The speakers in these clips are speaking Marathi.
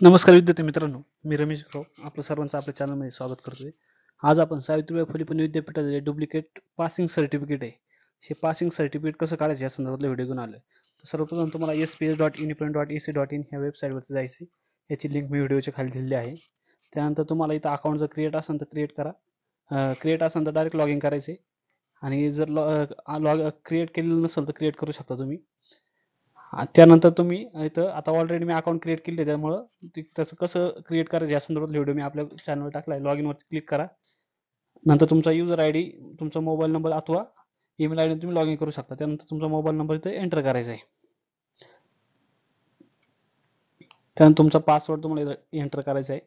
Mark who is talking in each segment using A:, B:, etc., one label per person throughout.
A: नमस्कार विद्यार्थी मित्रांनो, मी रमेश राव आपलं सर्वांचं आपल्या चॅनलमध्ये स्वागत करतोय. आज आपण सावित्रीबाई फुले पुणे विद्यापीठाचं जे डुप्लिकेट पासिंग सर्टिफिकेट आहे, हे पासिंग सर्टिफिकेट कसं काढायचं या संदर्भातला व्हिडिओ घेऊन आलोय. तर सर्वप्रथम तुम्हाला sps.independent.ac.in ह्या वेबसाईटवरती जायचं. याची लिंक मी व्हिडिओच्या खाली दिलेली आहे. त्यानंतर तुम्हाला इथं अकाउंट जर क्रिएट असेल तर क्रिएट करा. क्रिएट असेल तर डायरेक्ट लॉग इन करायचे आणि जर क्रिएट केलेलं नसेल तर क्रिएट करू शकता तुम्ही. त्यानंतर तुम्ही इथं आता ऑलरेडी मी अकाउंट क्रिएट केले त्यामुळं त्याचं कसं क्रिएट करायचं या संदर्भात व्हिडिओ मी आपल्या चॅनलवर टाकला आहे. लॉग इनवरती क्लिक करा. नंतर तुमचा युजर आय डी, तुमचा मोबाईल नंबर अथवा ईमेल आय डी तुम्ही लॉग इन करू शकता. त्यानंतर तुमचा मोबाईल नंबर इथे एंटर करायचा आहे. त्यानंतर तुमचा पासवर्ड तुम्हाला इथं एंटर करायचा आहे.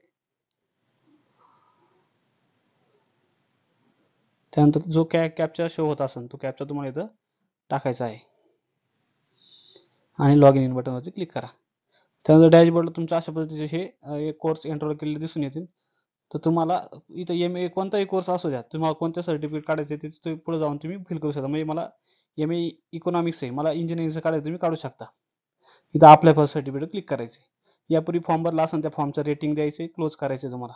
A: त्यानंतर जो कॅप्चा शो होत असेल तो कॅप्चा तुम्हाला इथं टाकायचा आहे आणि लॉग इन बटनवरती क्लिक करा. त्यानंतर डॅशबोर्डला तुमच्या अशा पद्धतीचे हे कोर्स एंटर केलेले दिसून येतील. तर तुम्हाला इथं MA कोणताही कोर्स असू द्या, तुम्हाला कोणतं सर्टिफिकेट काढायचं आहे ते पुढे जाऊन तुम्ही फिल करू शकता. म्हणजे मला MA इकॉनॉमिक्स आहे, मला इंजिनिअरिंगचं काढायचं तुम्ही काढू शकता. इथं अप्लाय फॉर सर्टिफिकेट क्लिक करायचे. यापूर्वी फॉर्म भरला असेल त्या फॉर्मचं रेटिंग द्यायचे, क्लोज करायचे तुम्हाला.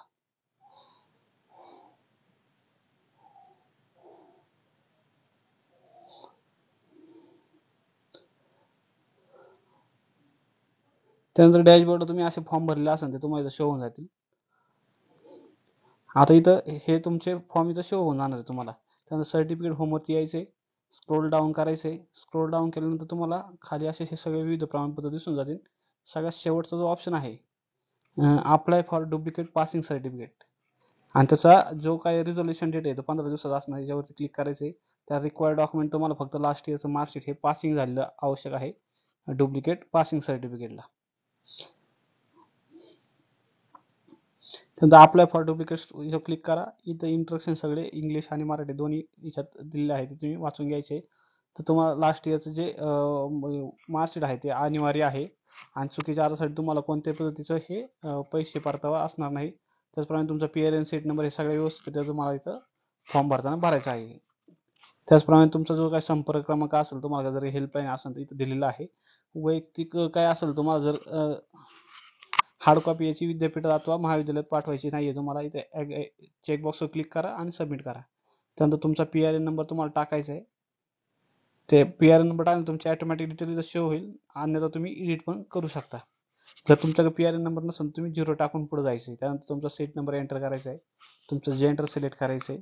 A: त्यानंतर डॅशबोर्डला तुम्ही असे फॉर्म भरले असेल ते तुम्हाला इथं शो होऊन जातील. आता इथं हे तुमचे फॉर्म इथं शो होऊन जाणार आहे तुम्हाला. त्यानंतर सर्टिफिकेट होमवरती यायचे, स्क्रोल डाऊन करायचे. स्क्रोल डाऊन केल्यानंतर तुम्हाला खाली असे हे सगळे विविध प्रमाणपत्र दिसून जातील. सगळ्यात शेवटचा जो ऑप्शन आहे apply for duplicate passing certificate आणि त्याचा जो काही रिझोल्युशन डेट आहे तो 15 दिवसाचा असणार. याच्यावरती क्लिक करायचे. त्या रिक्वायर्ड डॉक्युमेंट तुम्हाला फक्त लास्ट इयरचं मार्कशीट हे पासिंग झालेलं आवश्यक आहे डुप्लिकेट पासिंग सर्टिफिकेटला. त्यानंतर अप्लाय फॉर डुप्लिकेट इथं क्लिक करा. इथं इंस्ट्रक्शन सगळे इंग्लिश आणि मराठी दोन्ही याच्यात दिलेले आहे ते तुम्ही वाचून घ्यायचे. तर तुम्हाला लास्ट इयरचं जे मार्कशीट आहे ते अनिवार्य आहे आणि चुकीच्या अर्जासाठी तुम्हाला कोणत्याही पद्धतीचं हे पैसे परतावा असणार नाही. त्याचप्रमाणे तुमचा PRN सीट नंबर हे सगळ्या व्यवस्थित तुम्हाला इथं फॉर्म भरताना भरायचा आहे. त्याचप्रमाणे तुमचा जो काही संपर्क क्रमांक असेल, तुम्हाला जर हेल्पलाईन असेल तर इथं दिलेला आहे. वैयक्तिक काय असेल तुम्हाला जर हार्ड कॉपी याची विद्यापीठात अथवा महाविद्यालयात पाठवायची नाही आहे तुम्हाला, इथे चेकबॉक्सवर क्लिक करा आणि सबमिट करा. त्यानंतर तुमचा PRN नंबर तुम्हाला टाकायचा आहे. ते PRN नंबर टाकल्यानंतर तुमची ऑटोमॅटिक डिटेल इथं शो होईल. अन्यथा तुम्ही एडिट पण करू शकता. जर तुमच्याकडे PRN नंबर नसेल तुम्ही 0 टाकून पुढे जायचं आहे. त्यानंतर तुमचा सीट नंबर एंटर करायचा आहे. तुमचं जेंडर सिलेक्ट करायचं आहे.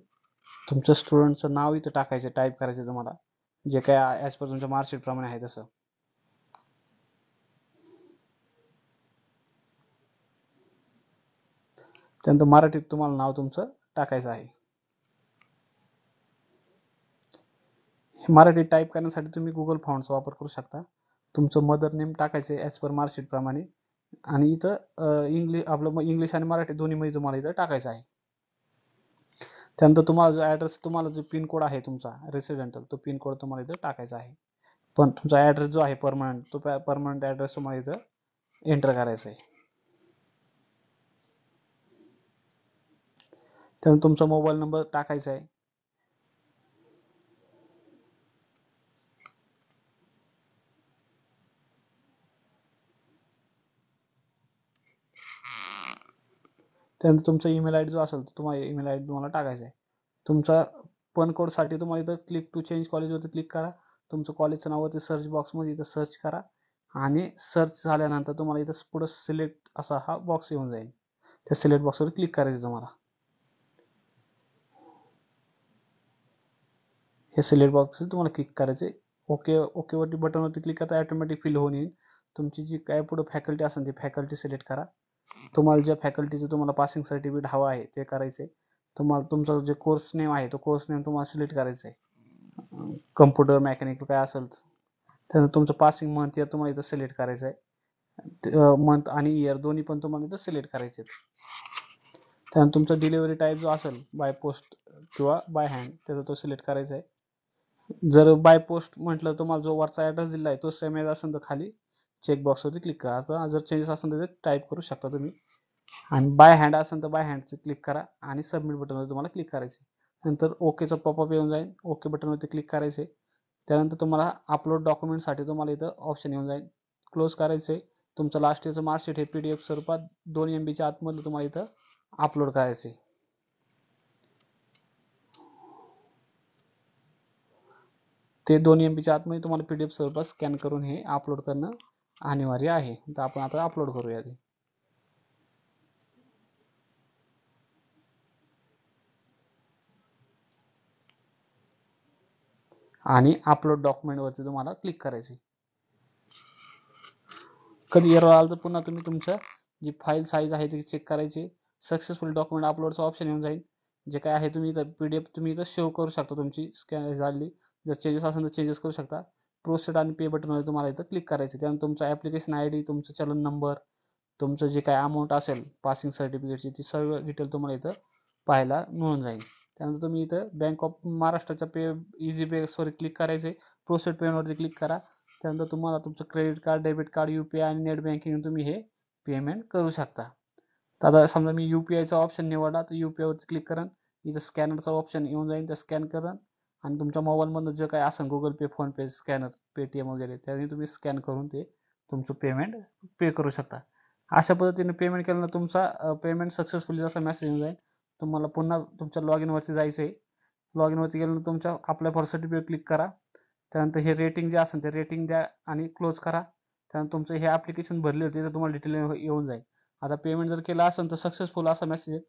A: तुमचं स्टुडंटचं नाव इथं टाकायचं आहे, टाईप करायचं आहे तुम्हाला, जे काय ॲज पर तुमच्या मार्कशीट प्रमाणे आहे तसं. त्यानंतर मराठीत तुम्हाला नाव तुमचं टाकायचं आहे. मराठीत टाईप करण्यासाठी तुम्ही गुगल फॉन्टचा वापर करू शकता. तुमचं मदर नेम टाकायचं आहे ॲज पर मार्कशीट प्रमाणे आणि इथं आपलं इंग्लिश आणि मराठी दोन्हीमध्ये तुम्हाला इथं टाकायचं आहे. त्यानंतर तुम्हाला जो ॲड्रेस, तुम्हाला जो पिनकोड आहे तुमचा रेसिडेंटल, तो पिनकोड तुम्हाला इथं टाकायचा आहे. पण तुमचा ॲड्रेस जो आहे परमनंट, तो परमनंट ॲड्रेस तुम्हाला इथं एंटर करायचा आहे. त्यानंतर तुमचा मोबाईल नंबर टाकायचा आहे. त्यानंतर तुमचा ईमेल आय डी जो असेल तर तुम्हाला ईमेल आय डी तुम्हाला टाकायचा आहे. तुमचा पण कोडसाठी तुम्हाला इथं क्लिक टू चेंज कॉलेजवरती क्लिक करा. तुमचं कॉलेजचं नाववरती सर्च बॉक्समध्ये इथं सर्च करा आणि सर्च झाल्यानंतर तुम्हाला इथं पुढं सिलेक्ट असा हा बॉक्स येऊन जाईल. त्या सिलेक्ट बॉक्सवर क्लिक करायचं तुम्हाला. हे सिलेक्ट बॉक्स तुम्हाला क्लिक करायचे. ओकेवरती बटनवरती क्लिक करता ऑटोमॅटिक फिल होऊन येईल. तुमची जी काय पुढे फॅकल्टी असेल ती फॅकल्टी सिलेक्ट करा. तुम्हाला ज्या फॅकल्टीचं तुम्हाला पासिंग सर्टिफिकेट हवं आहे ते करायचे. तुम्हाला तुमचा जे कोर्स नेम आहे तो कोर्स नेम तुम्हाला सिलेक्ट करायचा आहे. कम्प्युटर मेकॅनिकल काय असेल त्यानंतर तुमचं पासिंग मंथ इयर तुम्हाला इथं सिलेक्ट करायचं आहे. मंथ आणि इयर दोन्ही पण तुम्हाला इथं सिलेक्ट करायचे आहेत. त्यानंतर तुमचा डिलिव्हरी टाईप जो असेल बाय पोस्ट किंवा बाय हँड त्याचा तो सिलेक्ट करायचा आहे. जर बाय पोस्ट म्हटलं तुम्हाला जो वरचा ॲड्रेस दिला आहे तो सेम असेल तर खाली चेकबॉक्सवरती क्लिक करा. आता जर चेंजेस असेल तर ते टाईप करू शकता तुम्ही. आणि बाय हँड असेल तर बाय हँडचं क्लिक करा आणि सबमिट बटनवर तुम्हाला क्लिक करायचे. नंतर ओकेचं पॉपअप येऊन जाईल. ओके बटनवरती क्लिक करायचे. त्यानंतर तुम्हाला अपलोड डॉक्युमेंटसाठी तुम्हाला इथं ऑप्शन येऊन जाईल. क्लोज करायचे. तुमचं लास्ट इयरचं मार्कशीट हे PDF स्वरूपात 2 MB आतमधलं तुम्हाला इथं अपलोड करायचं आहे. ते 2 MB आतमध्ये तुम्हाला PDF स्वरूपात स्कॅन करून हे अपलोड करणं अनिवार्य आहे. तर आपण आता अपलोड करूया ते. आणि अपलोड डॉक्युमेंट वरती तुम्हाला क्लिक करायचे. कधी एरर आलं तर पुन्हा तुम्ही तुमच्या जी फाईल साईज आहे ती चेक करायची. सक्सेसफुल डॉक्युमेंट अपलोडचा ऑप्शन येऊन जाईल. जे काय आहे तुम्ही इथं PDF तुम्ही इथं सेव्ह करू शकता. तुमची स्कॅन झाली जर चेंजेस असेल तर चेंजेस करू शकता. प्रोसेड आणि पे बटनवर तुम्हाला इथं क्लिक करायचं. त्यानंतर तुमचा ॲप्लिकेशन ID, तुमचं चलन नंबर, तुमचं जे काय अमाऊंट असेल पासिंग सर्टिफिकेटची ती सर्व डिटेल तुम्हाला इथं पाहायला मिळून जाईल. त्यानंतर तुम्ही इथं बँक ऑफ महाराष्ट्राच्या इझी पेवर क्लिक करायचे. प्रोसेड पेमेंटवरती क्लिक करा. त्यानंतर तुम्हाला तुमचं credit card, debit card, UPI आणि नेट बँकिंग तुम्ही हे पेमेंट करू शकता. तर आता समजा मी UPIचा ऑप्शन निवडला तर UPI वरती क्लिक करा. इथं स्कॅनरचा ऑप्शन येऊन जाईल. तर स्कॅन करा आणि तुमच्या मोबाईलमधनं जे काही असेल Google Pay, PhonePe scanner, Paytm वगैरे त्याने तुम्ही स्कॅन करून ते तुमचं पेमेंट पे करू शकता. अशा पद्धतीने पेमेंट केल्यानं तुमचा पेमेंट सक्सेसफुली असा मेसेज येऊन जाईल. तुम्हाला पुन्हा तुमच्या लॉग इनवरती जायचं आहे. लॉग इनवरती गेल्यानंतर तुमच्या अप्लाय फॉर सर्टिफिकेट क्लिक करा. त्यानंतर हे रेटिंग जे असेल ते रेटिंग द्या आणि क्लोज करा. त्यानंतर तुमचं हे ॲप्लिकेशन भरले होते तर तुम्हाला डिटेल येऊन जाईल. आता पेमेंट जर केलं असेल तर सक्सेसफुल असा मेसेज येईल.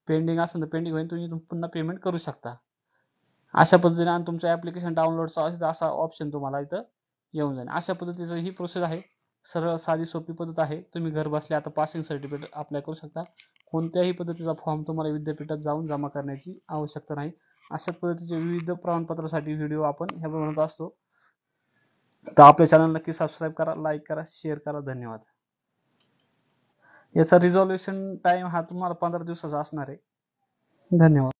A: पेंडिंग असेल तर पेंडिंग होईल. तुम्ही पुन्हा पेमेंट करू शकता. अशा पद्धतीने आणि तुमचं ॲप्लिकेशन डाउनलोडचा असा ऑप्शन तुम्हाला इथं येऊन जाईल. अशा पद्धतीचं ही प्रोसेस आहे. सरळ साधी सोपी पद्धत आहे. तुम्ही घर बसल्या आता पासिंग सर्टिफिकेट अप्लाय करू शकता. कोणत्याही पद्धतीचा फॉर्म तुम्हाला विद्यापीठात जाऊन जमा करण्याची आवश्यकता नाही. अशा पद्धतीचे विविध प्रमाणपत्रासाठी व्हिडिओ आपण ह्या बनवत असतो. तर आपल्या चॅनल नक्की सबस्क्राईब करा, लाईक करा, शेअर करा. धन्यवाद. याचा रिझॉल्युशन टाइम हा तुम्हाला 15 दिवसाचा असणार आहे. धन्यवाद.